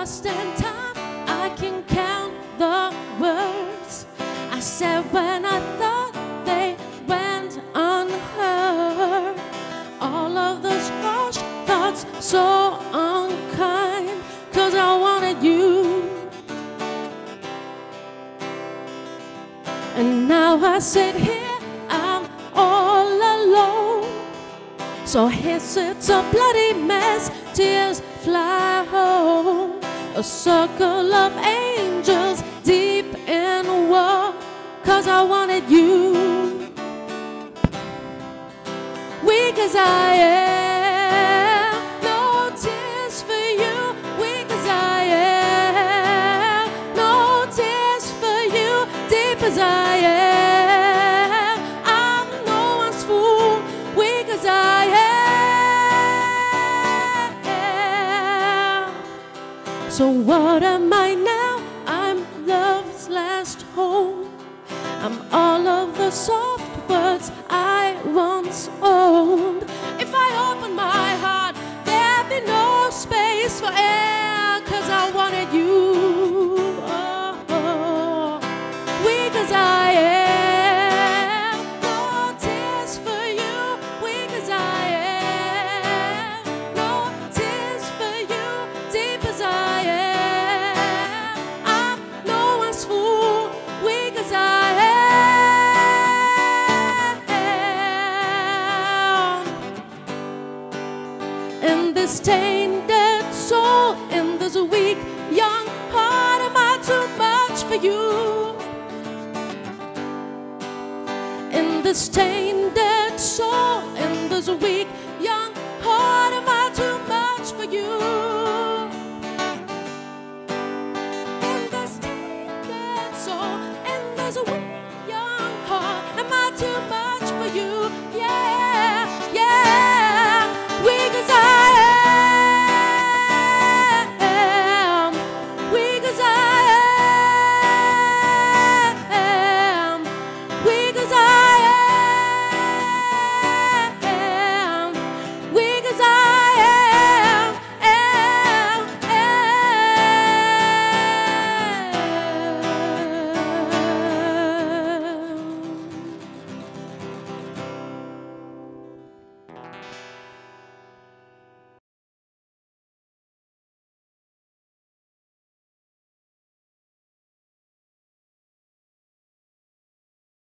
lost in time, I can count the words I said when I thought they went unheard. All of those harsh thoughts, so unkind, 'cause I wanted you. And now I sit here, I'm all alone. So here sits a bloody mess, tears fly home. A circle of angels deep in war, 'cause I wanted you. Weak as I am, no tears for you. Weak as I am, no tears for you. Deep as I am, I'm no one's fool. Weak as I am. So what am I now? I'm love's last home. I'm all of the soft words I once owned. If I open my heart, there'd be no space for air, 'cause I wanted you. Oh, weak as I am, no tears for you. Weak as I am, no tears for you. Deep as I am, I'm no one's fool. Weak as I am. In this tainted soul, in this weak young heart, am I too much for you? In this tainted soul, in this weak young heart, am I too much for you? In this tainted soul, in this weak